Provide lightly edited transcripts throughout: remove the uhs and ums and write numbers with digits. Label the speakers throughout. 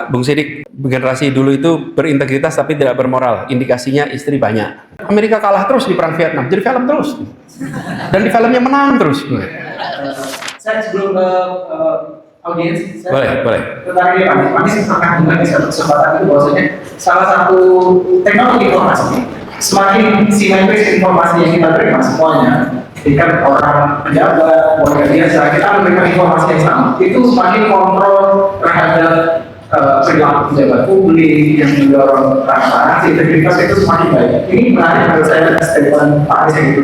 Speaker 1: Bung Sidik, generasi dulu itu berintegritas tapi tidak bermoral. Indikasinya istri banyak. Amerika kalah terus di perang Vietnam, jadi film terus. Dan di filmnya menang terus.
Speaker 2: Saya sebelum ke audiens,
Speaker 1: Boleh.
Speaker 2: tertarik ya Pak. Kami sepakat dengan kesempatan itu bahwasanya salah satu teknologi informasi semakin simetris informasi yang kita terima semuanya, kan orang pejabat, warga biasa, kita memberikan informasi yang sama, itu semakin kontrol terhadap perilaku pejabat publik yang mendorong transparansi, integritas itu semakin baik. Ini menarik menurut saya statement Pak Anies itu.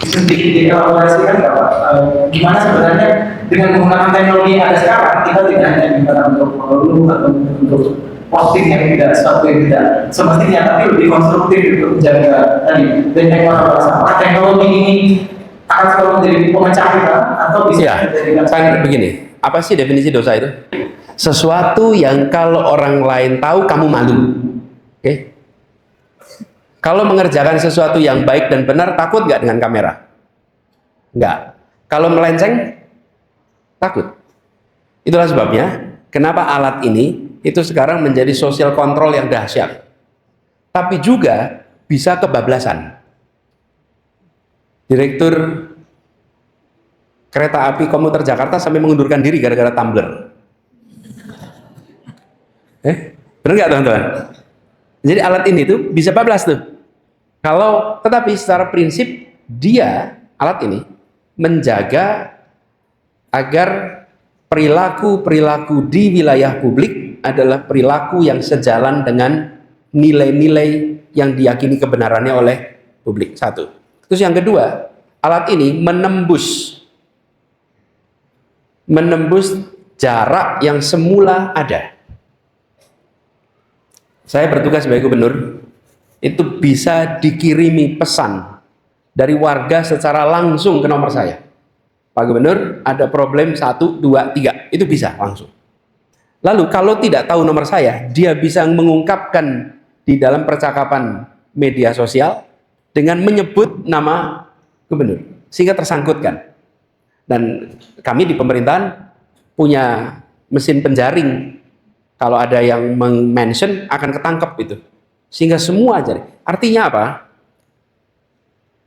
Speaker 2: Sedikit dielaborasikan nggak Pak? Gimana sebenarnya dengan menggunakan teknologi yang ada sekarang, kita tidak hanya bicara untuk mengeluh atau untuk posting yang tidak sesuatu yang tidak semestinya, tapi lebih konstruktif untuk menjaga tadi benteng orang bersama. Teknologi ini akan selalu menjadi pemecah kita atau bisa menjadikan
Speaker 1: kan begini, apa sih definisi dosa itu? Sesuatu yang kalau orang lain tahu kamu malu. Oke? Kalau mengerjakan sesuatu yang baik dan benar, takut nggak dengan kamera? Nggak. Kalau melenceng, takut. Itulah sebabnya kenapa alat ini itu sekarang menjadi social control yang dahsyat. Tapi juga bisa kebablasan. Direktur kereta api komuter Jakarta sampai mengundurkan diri gara-gara tumbler. Benar nggak teman-teman? Jadi alat ini tuh bisa bablas tuh. Tetapi secara prinsip dia, alat ini menjaga agar perilaku di wilayah publik adalah perilaku yang sejalan dengan nilai-nilai yang diyakini kebenarannya oleh publik. Satu. Terus yang kedua, alat ini menembus jarak yang semula ada. Saya bertugas sebagai gubernur, itu bisa dikirimi pesan dari warga secara langsung ke nomor saya. Pak Gubernur, ada problem 1, 2, 3, itu bisa langsung. Lalu kalau tidak tahu nomor saya, dia bisa mengungkapkan di dalam percakapan media sosial dengan menyebut nama gubernur, sehingga tersangkutkan. Dan kami di pemerintahan punya mesin penjaring. Kalau ada yang mention akan ketangkep itu, sehingga semua jadi. Artinya apa?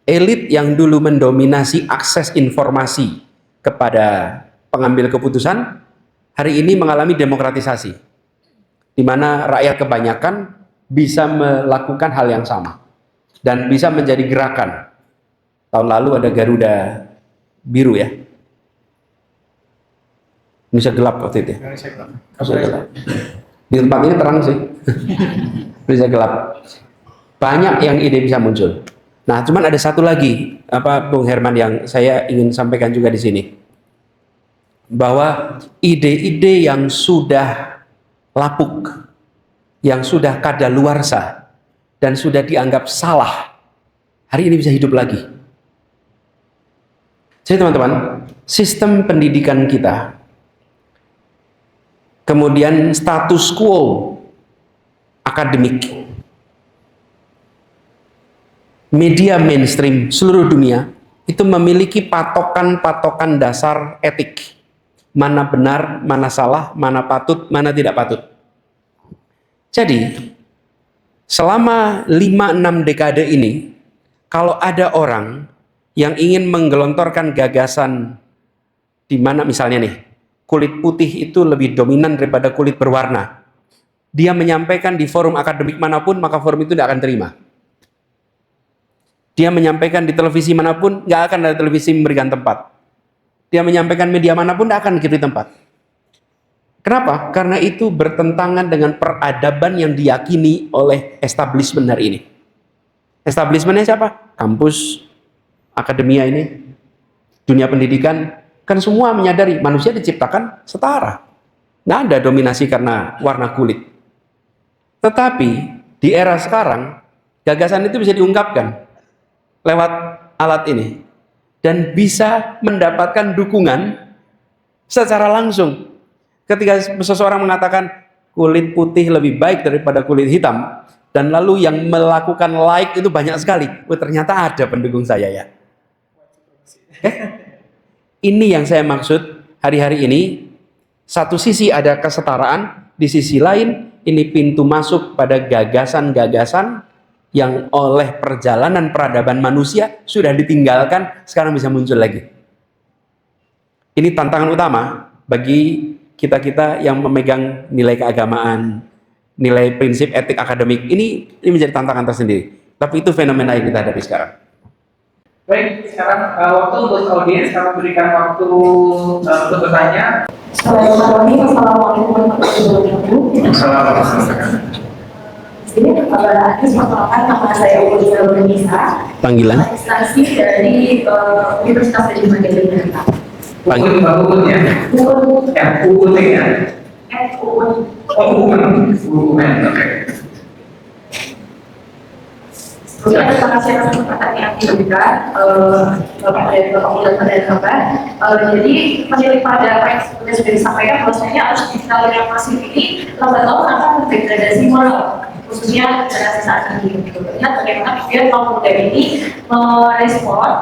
Speaker 1: Elit yang dulu mendominasi akses informasi kepada pengambil keputusan hari ini mengalami demokratisasi, di mana rakyat kebanyakan bisa melakukan hal yang sama dan bisa menjadi gerakan. Tahun lalu ada Garuda Biru ya. Indonesia gelap waktu itu. Indonesia gelap. Di tempat ini terang sih. Indonesia gelap. Banyak yang ide bisa muncul. Nah, cuman ada satu lagi, Bung Herman, yang saya ingin sampaikan juga di sini. Bahwa ide-ide yang sudah lapuk, yang sudah kadaluarsa, dan sudah dianggap salah, hari ini bisa hidup lagi. Jadi teman-teman, sistem pendidikan kita, kemudian status quo akademik, media mainstream seluruh dunia itu memiliki patokan-patokan dasar etik. Mana benar, mana salah, mana patut, mana tidak patut. Jadi, selama 5-6 dekade ini, kalau ada orang yang ingin menggelontorkan gagasan di mana misalnya nih, kulit putih itu lebih dominan daripada kulit berwarna, dia menyampaikan di forum akademik manapun, maka forum itu tidak akan terima. Dia menyampaikan di televisi manapun, nggak akan ada televisi memberikan tempat. Dia menyampaikan media manapun, tidak akan diberi tempat. Kenapa? Karena itu bertentangan dengan peradaban yang diyakini oleh establishment hari ini. Establishmentnya siapa? Kampus, akademia ini, dunia pendidikan, kan semua menyadari manusia diciptakan setara. Nggak ada dominasi karena warna kulit. Tetapi di era sekarang, gagasan itu bisa diungkapkan lewat alat ini. Dan bisa mendapatkan dukungan secara langsung. Ketika seseorang mengatakan kulit putih lebih baik daripada kulit hitam, dan lalu yang melakukan like itu banyak sekali. Ternyata ada pendukung saya ya. Ini yang saya maksud hari-hari ini. Satu sisi ada kesetaraan, di sisi lain ini pintu masuk pada gagasan-gagasan yang oleh perjalanan peradaban manusia sudah ditinggalkan, sekarang bisa muncul lagi. Ini tantangan utama bagi kita-kita yang memegang nilai keagamaan, nilai prinsip etik akademik. Ini menjadi tantangan tersendiri. Tapi itu fenomena yang kita hadapi sekarang.
Speaker 2: Baik, sekarang waktu untuk audiens, kami berikan waktu untuk bertanya.
Speaker 3: Assalamualaikum warahmatullahi wabarakatuh.
Speaker 2: Assalamualaikum.
Speaker 3: Ini pertanyaan pertama, nama saya Ulisa Nisa.
Speaker 1: Panggilan?
Speaker 3: Instansi dari Universitas Gadjah Mada Jakarta.
Speaker 2: Ukun ya?
Speaker 3: Ukun.
Speaker 2: Ya, ukun ya?
Speaker 3: Ukun.
Speaker 2: Oh, ukun. Oke.
Speaker 3: Terima kasih atas kesempatan yang diberikan Bapak dari Bapak Ulan dan Bapak. Jadi menilai pada apa yang sebetulnya sudah disampaikan, bahwasanya arus digital yang masif ini lambat laun akan mendegradasi moral, khususnya generasi saat ini. Lihat bagaimana kemudian kaum muda ini merespon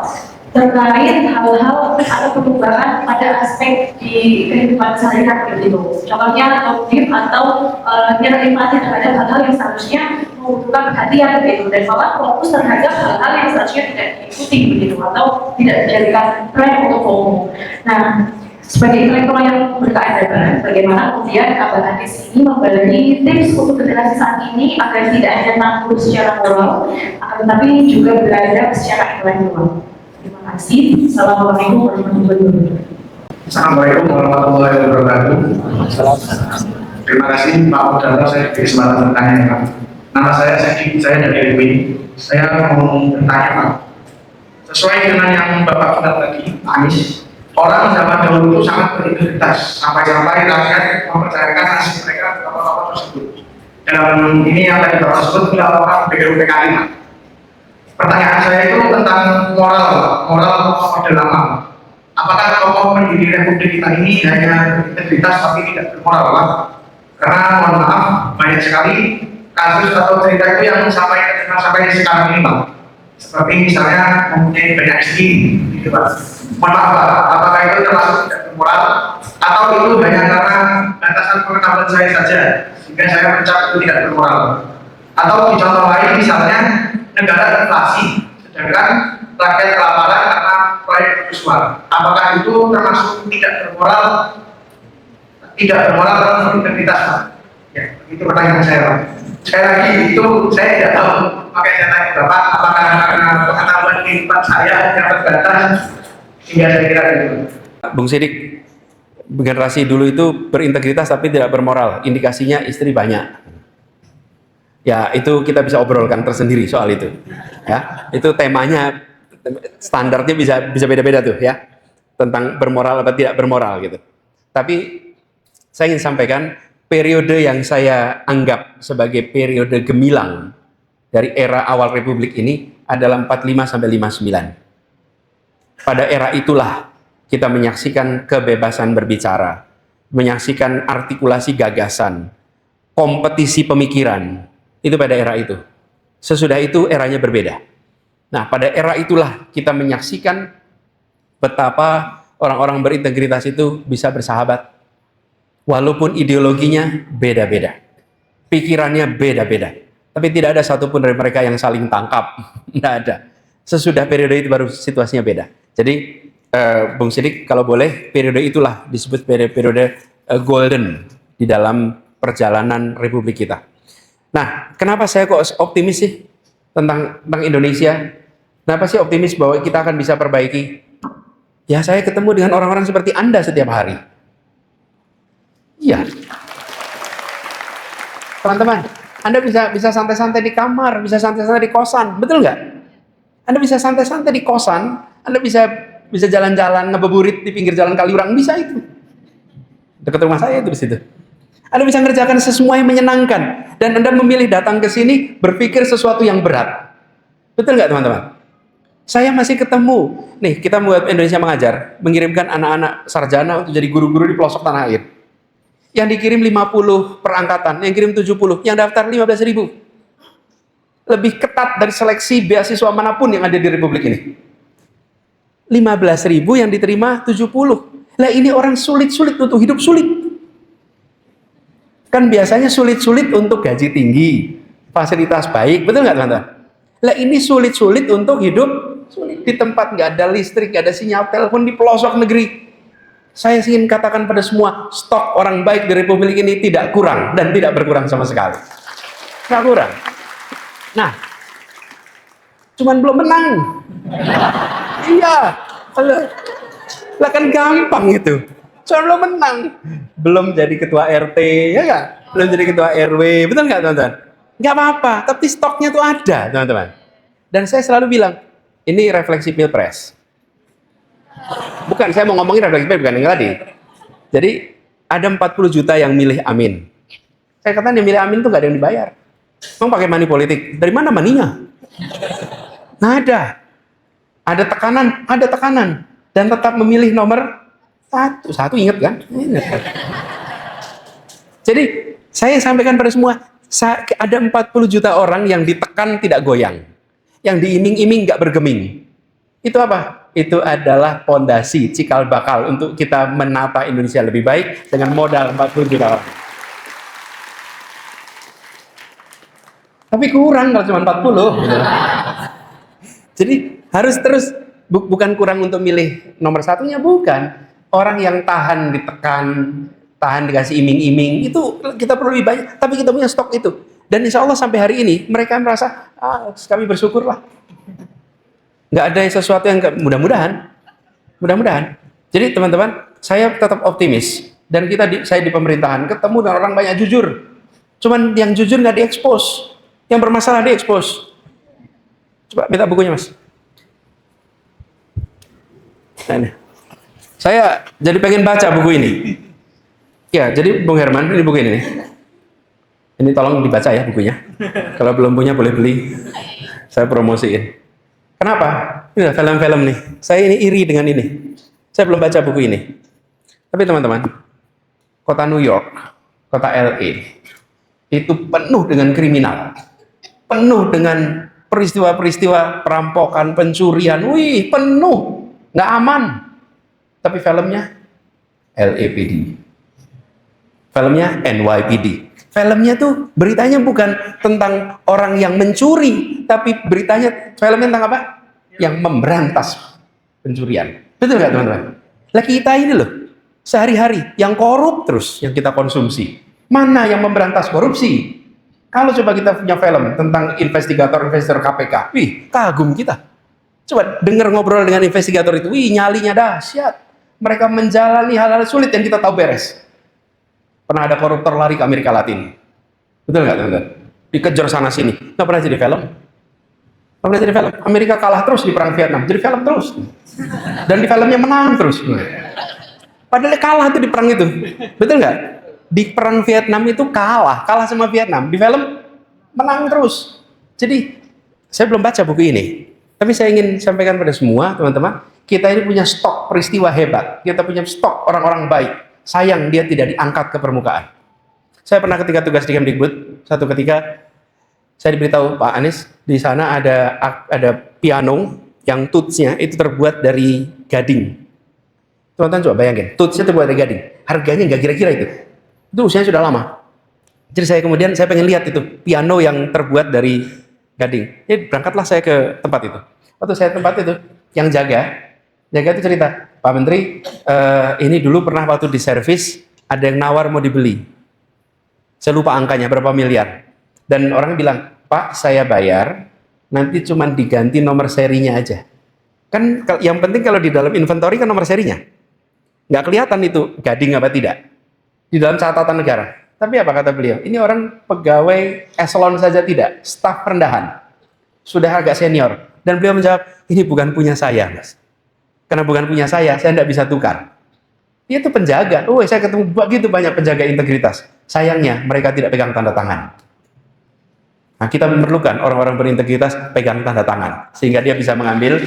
Speaker 3: terkait hal-hal atau perubahan pada aspek di kehidupan sehari-hari begitu. Contohnya kognitif atau empati terhadap hal-hal yang seharusnya membutuhkan perhatian begitu, dan malah fokus terhadap hal-hal yang seharusnya tidak diikuti begitu atau tidak dijadikan tren untuk umum. Nah, sebagai intelektual yang berkeadaban, bagaimana kemudian Abah Hadis ini memberi tips untuk generasi saat ini agar tidak hanya tampil secara moral, akan tetapi juga belajar secara intelektual. Terima kasih. Assalamualaikum warahmatullahi wabarakatuh.
Speaker 2: Assalamualaikum warahmatullahi wabarakatuh. Terima kasih Pak Udara, saya diberi kesempatan bertanya Pak. Nama saya Seki, saya dari LB. Saya mau bertanya Pak. Sesuai dengan yang Bapak bilang tadi, Pak Anies, orang zaman dahulu itu sangat berintegritas, sampai-sampai rakyat mempercayakan nasib mereka ke tokoh-tokoh tersebut. Dalam ini yang tadi Bapak sebut adalah orang PKI. Pertanyaan saya itu tentang moral orde lama. Apakah tokoh pendiri Republik kita ini hanya berintegritas tapi tidak bermoral Pak? Karena mohon maaf, banyak sekali kasus atau cerita itu yang sampai sekarang ini Pak. Seperti misalnya mempunyai banyak istri, gitu Pak. Mohon maaf Pak, apakah itu termasuk tidak bermoral atau itu hanya karena batasan pengetahuan saya saja sehingga saya mencap itu tidak bermoral? Atau di contoh lain misalnya negara inflasi, sedangkan rakyat kelaparan karena proyek kerusuhan. Apakah itu termasuk tidak bermoral? Tidak bermoral dalam berintegritas Pak? Ya, itu pertanyaan saya Pak. Sekali lagi itu saya tidak tahu, makanya saya tanya Bapak, apakah karena pengetahuan kehidupan saya yang terbatas sehingga saya kira itu.
Speaker 1: Bung Sidik, generasi dulu itu berintegritas tapi tidak bermoral. Indikasinya istri banyak. Ya, itu kita bisa obrolkan tersendiri soal itu. Ya, itu temanya, standarnya bisa beda-beda tuh ya, tentang bermoral atau tidak bermoral gitu. Tapi saya ingin sampaikan periode yang saya anggap sebagai periode gemilang dari era awal Republik ini adalah 45 sampai 59. Pada era itulah kita menyaksikan kebebasan berbicara, menyaksikan artikulasi gagasan, kompetisi pemikiran. Itu pada era itu. Sesudah itu eranya berbeda. Nah, pada era itulah kita menyaksikan betapa orang-orang berintegritas itu bisa bersahabat. Walaupun ideologinya beda-beda. Pikirannya beda-beda. Tapi tidak ada satupun dari mereka yang saling tangkap. Tidak ada. Sesudah periode itu baru situasinya beda. Jadi, Bung Sidik, kalau boleh, periode itulah disebut periode golden di dalam perjalanan Republik kita. Nah, kenapa saya kok optimis sih tentang Indonesia? Kenapa sih optimis bahwa kita akan bisa perbaiki? Ya, saya ketemu dengan orang-orang seperti Anda setiap hari. Iya. Teman-teman, Anda bisa santai-santai di kamar, bisa santai-santai di kosan, betul nggak? Anda bisa santai-santai di kosan, Anda bisa jalan-jalan, ngebeburit di pinggir jalan Kaliurang, bisa itu. Dekat rumah saya itu di situ. Anda bisa mengerjakan semua yang menyenangkan. Dan Anda memilih datang ke sini berpikir sesuatu yang berat. Betul nggak teman-teman? Saya masih ketemu. Nih, kita buat Indonesia Mengajar. Mengirimkan anak-anak sarjana untuk jadi guru-guru di pelosok tanah air. Yang dikirim 50 per angkatan. Yang kirim 70. Yang daftar 15.000. Lebih ketat dari seleksi beasiswa manapun yang ada di Republik ini. 15.000 yang diterima 70. Lah ini orang sulit-sulit untuk hidup sulit. Kan biasanya sulit-sulit untuk gaji tinggi, fasilitas baik, betul nggak teman-teman? Lah ini sulit-sulit untuk hidup sulit di tempat nggak ada listrik, nggak ada sinyal telepon di pelosok negeri. Saya ingin katakan pada semua, stok orang baik di Republik ini tidak kurang dan tidak berkurang sama sekali. Nggak kurang. Nah, cuman belum menang. Iya, lah kan gampang itu. Cuman belum menang, belum jadi ketua RT, ya nggak? Belum jadi ketua RW, betul nggak teman-teman? Nggak apa-apa, tapi stoknya tuh ada teman-teman. Dan saya selalu bilang, ini refleksi Pilpres. Bukan, saya mau ngomongin refleksi Pilpres, bukan yang tadi. Jadi, ada 40 juta yang milih Amin. Saya katakan yang milih Amin tuh nggak ada yang dibayar. Mau pakai money politik, dari mana maninya? Nggak ada. Ada tekanan. Dan tetap memilih nomor satu ingat kan? Ingat. Jadi saya sampaikan pada semua, ada 40 juta orang yang ditekan tidak goyang, yang diiming-iming nggak bergeming. Itu apa? Itu adalah pondasi cikal bakal untuk kita menata Indonesia lebih baik dengan modal 40 juta orang. Tapi kurang kalau cuma 40. Gitu. Jadi harus terus, bukan kurang untuk milih nomor satunya, bukan. Orang yang tahan ditekan, tahan dikasih iming-iming, itu kita perlu lebih banyak. Tapi kita punya stok itu. Dan insya Allah sampai hari ini, mereka merasa, kami bersyukurlah. Nggak ada sesuatu yang, mudah-mudahan. Jadi teman-teman, saya tetap optimis. Dan saya di pemerintahan, ketemu dengan orang banyak jujur. Cuman yang jujur nggak diekspos. Yang bermasalah diekspos. Coba minta bukunya, Mas. Nah, ini. Saya jadi pengen baca buku ini. Ya, jadi Bung Herman, ini buku ini nih. Ini tolong dibaca ya bukunya. Kalau belum punya boleh beli. Saya promosiin. Kenapa? Ini film-film nih. Saya ini iri dengan ini. Saya belum baca buku ini. Tapi teman-teman, kota New York, kota LA, itu penuh dengan kriminal. Penuh dengan peristiwa-peristiwa perampokan, pencurian. Wih, penuh. Nggak aman. Tapi filmnya LAPD. Filmnya NYPD. Filmnya tuh beritanya bukan tentang orang yang mencuri, tapi filmnya tentang apa? Yang memberantas pencurian. Betul nggak teman-teman? Lah kita ini loh, sehari-hari yang korup terus yang kita konsumsi. Mana yang memberantas korupsi? Kalau coba kita punya film tentang investigator KPK, wih, kagum kita. Coba dengar ngobrol dengan investigator itu, wih, nyalinya dahsyat. Mereka menjalani hal-hal sulit yang kita tahu beres. Pernah ada koruptor lari ke Amerika Latin. Betul nggak teman-teman? Dikejar sana sini. Nggak pernah jadi film. Nggak pernah jadi film. Amerika kalah terus di perang Vietnam. Jadi film terus. Dan di filmnya menang terus. Padahal kalah tuh di perang itu. Betul nggak? Di perang Vietnam itu kalah sama Vietnam. Di film menang terus. Jadi saya belum baca buku ini. Tapi saya ingin sampaikan pada semua teman-teman, kita ini punya stok peristiwa hebat. Kita punya stok orang-orang baik. Sayang dia tidak diangkat ke permukaan. Saya pernah ketika tugas di Kemdikbud, satu ketika saya diberitahu Pak Anies, di sana ada piano yang tutsnya itu terbuat dari gading. Teman-teman coba bayangin, tutsnya terbuat dari gading. Harganya nggak kira-kira itu. Itu usianya sudah lama. Jadi saya pengen lihat itu, piano yang terbuat dari gading. Jadi berangkatlah saya ke tempat itu. Waktu saya tempat itu, yang jaga itu cerita, Pak Menteri, ini dulu pernah waktu di servis, ada yang nawar mau dibeli. Saya lupa angkanya, berapa miliar. Dan orang bilang, Pak, saya bayar, nanti cuma diganti nomor serinya aja. Kan yang penting kalau di dalam inventory kan nomor serinya. Nggak kelihatan itu gading apa tidak. Di dalam catatan negara. Tapi apa kata beliau? Ini orang pegawai eselon saja tidak, staf rendahan. Sudah agak senior. Dan beliau menjawab, ini bukan punya saya, Mas. Karena bukan punya saya tidak bisa tukar. Dia itu penjaga. Oh, saya ketemu begitu banyak penjaga integritas. Sayangnya, mereka tidak pegang tanda tangan. Nah, kita memerlukan orang-orang berintegritas pegang tanda tangan. Sehingga dia bisa mengambil